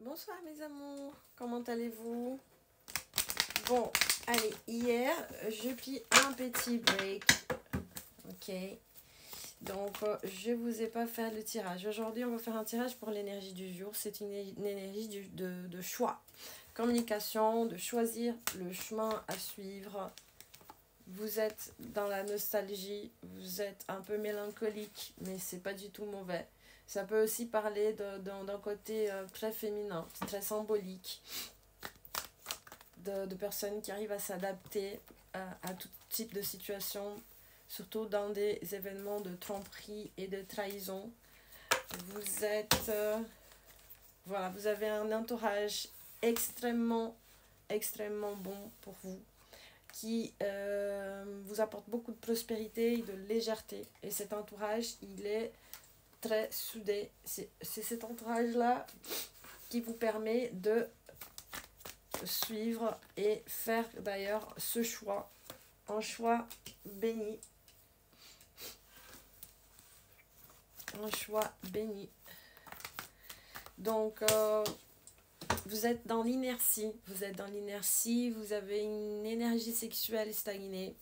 Bonsoir mes amours, comment allez-vous? Bon, allez, hier, j'ai pris un petit break, ok? Donc, je vous ai pas fait le tirage. Aujourd'hui, on va faire un tirage pour l'énergie du jour. C'est une énergie de choix, communication, de choisir le chemin à suivre. Vous êtes dans la nostalgie, vous êtes un peu mélancolique, mais c'est pas du tout mauvais. Ça peut aussi parler d'un côté très féminin, très symbolique, de personnes qui arrivent à s'adapter à tout type de situation, surtout dans des événements de tromperie et de trahison. Vous êtes, voilà, vous avez un entourage extrêmement bon pour vous, qui vous apporte beaucoup de prospérité et de légèreté. Et cet entourage, il est très soudé. C'est cet entourage-là qui vous permet de suivre et faire d'ailleurs ce choix. Un choix béni. Un choix béni. Donc, vous êtes dans l'inertie. Vous êtes dans l'inertie. Vous avez une énergie sexuelle stagnée.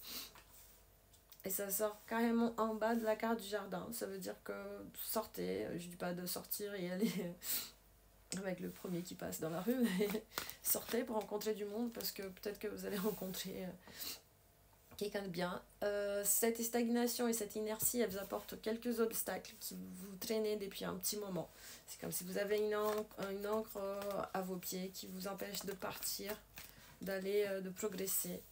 Et ça sort carrément en bas de la carte du jardin. Ça veut dire que sortez. Je ne dis pas de sortir et aller avec le premier qui passe dans la rue, mais sortez pour rencontrer du monde parce que peut-être que vous allez rencontrer quelqu'un de bien. Cette stagnation et cette inertie, elles vous apportent quelques obstacles qui vous traînez depuis un petit moment. C'est comme si vous avez une encre à vos pieds qui vous empêche de partir, d'aller, de progresser.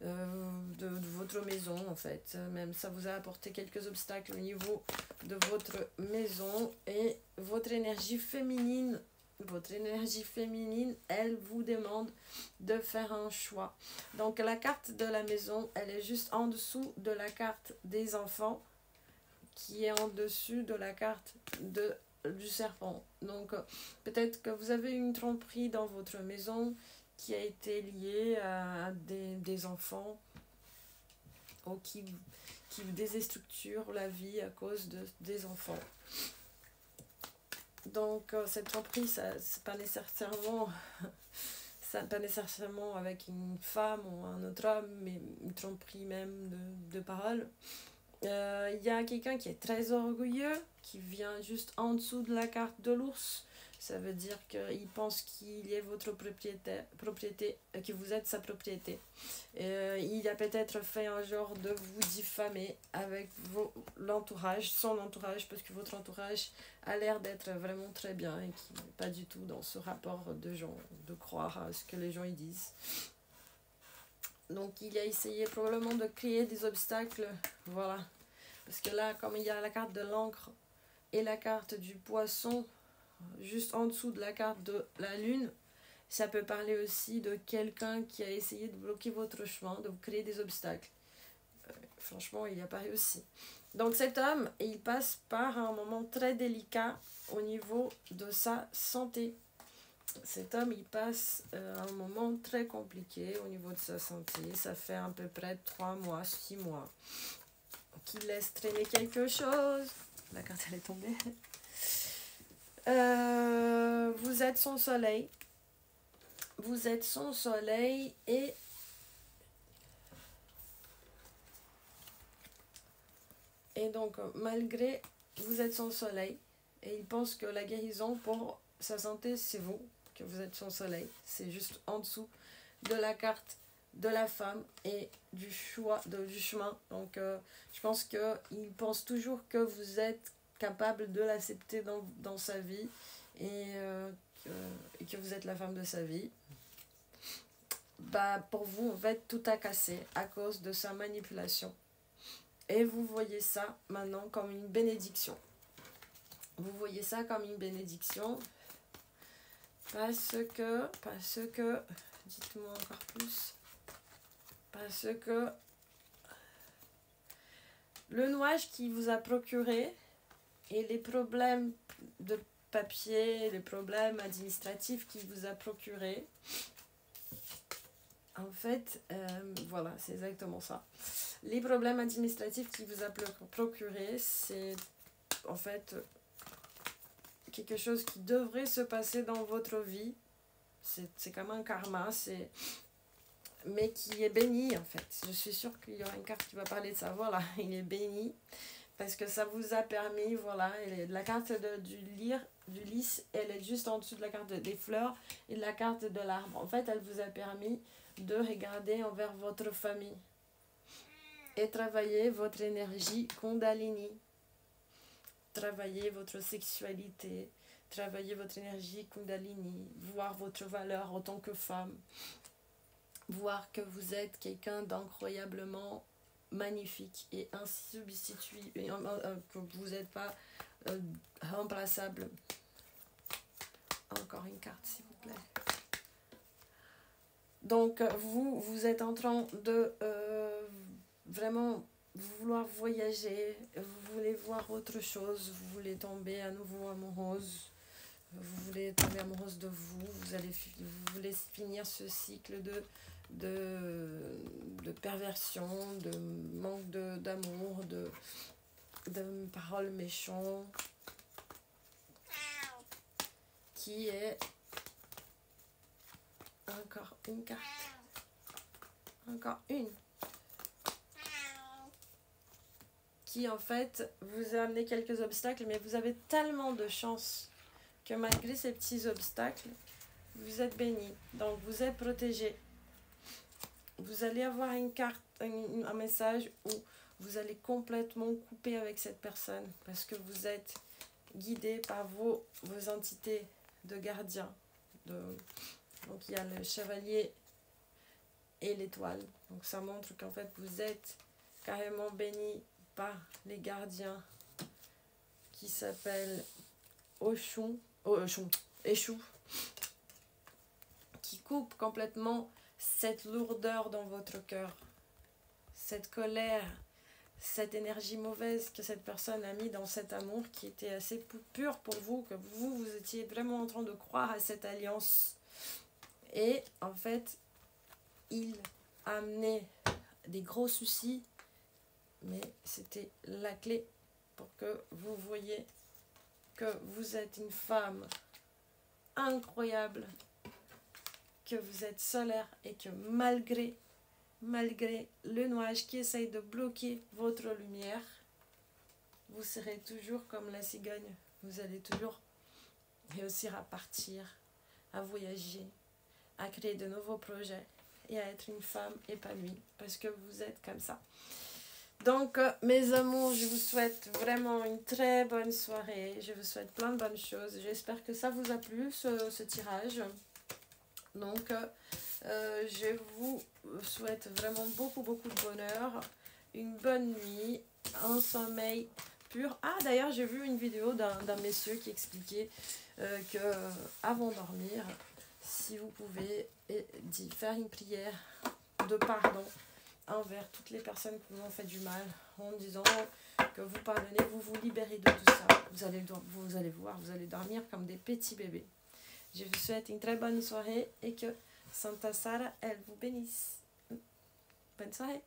De votre maison en fait, même ça vous a apporté quelques obstacles au niveau de votre maison. Et votre énergie féminine, elle vous demande de faire un choix. Donc la carte de la maison, elle est juste en dessous de la carte des enfants, qui est en dessus de la carte du serpent. Donc peut-être que vous avez une tromperie dans votre maison qui a été liée à des enfants ou qui déstructurent la vie à cause des enfants. Donc cette tromperie, c'est pas nécessairement pas nécessairement avec une femme ou un autre homme, mais une tromperie même de parole. Y a quelqu'un qui est très orgueilleux, qui vient juste en dessous de la carte de l'ours. Ça veut dire qu'il pense qu'il est votre propriété, que vous êtes sa propriété. Il a peut-être fait un genre de vous diffamer avec l'entourage, son entourage, parce que votre entourage a l'air d'être vraiment très bien et qui n'est pas du tout dans ce rapport de gens, de croire à ce que les gens y disent. Donc il a essayé probablement de créer des obstacles, voilà. Parce que là, comme il y a la carte de l'encre et la carte du poisson, juste en dessous de la carte de la lune, ça peut parler aussi de quelqu'un qui a essayé de bloquer votre chemin, de vous créer des obstacles. Franchement, il n'y a pas réussi. Donc cet homme, il passe par un moment très délicat au niveau de sa santé. Cet homme, il passe un moment très compliqué au niveau de sa santé. Ça fait à peu près 3 mois, 6 mois qu'il laisse traîner quelque chose. La carte, elle est tombée. Vous êtes son soleil. Vous êtes son soleil et donc malgré vous êtes son soleil et il pense que la guérison pour sa santé, c'est vous, que vous êtes son soleil. C'est juste en dessous de la carte de la femme et du choix, du chemin. Donc je pense qu'il pense toujours que vous êtes capable de l'accepter dans sa vie et que vous êtes la femme de sa vie. Bah, pour vous, en fait, tout a cassé à cause de sa manipulation. Et vous voyez ça maintenant comme une bénédiction. Vous voyez ça comme une bénédiction parce que, dites-moi encore plus, parce que le nuage qui vous a procuré et les problèmes de papier, les problèmes administratifs qui vous a procuré, en fait, voilà, c'est exactement ça. Les problèmes administratifs qui vous a procuré, c'est en fait quelque chose qui devrait se passer dans votre vie. C'est comme un karma, mais qui est béni en fait. Je suis sûre qu'il y aura une carte qui va parler de ça. Voilà, il est béni. Parce que ça vous a permis, voilà, la carte du lys, elle est juste en dessous de la carte des fleurs et de la carte de l'arbre. En fait, elle vous a permis de regarder envers votre famille et travailler votre énergie Kundalini. Travailler votre sexualité, travailler votre énergie Kundalini, voir votre valeur en tant que femme, voir que vous êtes quelqu'un d'incroyablement magnifique et insubstituable, que vous n'êtes pas remplaçable. Encore une carte, s'il vous plaît. Donc, vous êtes en train de vraiment vouloir voyager, vous voulez voir autre chose, vous voulez tomber à nouveau amoureuse, vous voulez tomber amoureuse de vous, vous voulez finir ce cycle de perversion, de manque d'amour, de paroles méchantes, qui est encore une carte, encore une, qui en fait vous a amené quelques obstacles, mais vous avez tellement de chance que malgré ces petits obstacles, vous êtes béni, donc vous êtes protégé. Vous allez avoir une carte, un message où vous allez complètement couper avec cette personne parce que vous êtes guidé par vos entités de gardiens. Donc il y a le chevalier et l'étoile. Donc ça montre qu'en fait vous êtes carrément béni par les gardiens qui s'appellent Eshu, qui coupe complètement cette lourdeur dans votre cœur, cette colère, cette énergie mauvaise que cette personne a mis dans cet amour qui était assez pur pour vous, que vous étiez vraiment en train de croire à cette alliance. Et en fait, il a amené des gros soucis, mais c'était la clé pour que vous voyez que vous êtes une femme incroyable, que vous êtes solaire et que malgré le nuage qui essaye de bloquer votre lumière, vous serez toujours comme la cigogne. Vous allez toujours réussir à partir, à voyager, à créer de nouveaux projets et à être une femme épanouie parce que vous êtes comme ça. Donc, mes amours, je vous souhaite vraiment une très bonne soirée. Je vous souhaite plein de bonnes choses. J'espère que ça vous a plu, ce tirage. Donc, je vous souhaite vraiment beaucoup de bonheur, une bonne nuit, un sommeil pur. Ah, d'ailleurs, j'ai vu une vidéo d'un monsieur qui expliquait que avant de dormir, si vous pouvez faire une prière de pardon envers toutes les personnes qui vous ont fait du mal, en disant que vous pardonnez, vous vous libérez de tout ça. Vous allez voir, vous allez dormir comme des petits bébés. Je vous souhaite une très bonne soirée et que Santa Sara, elle vous bénisse. Bonne soirée.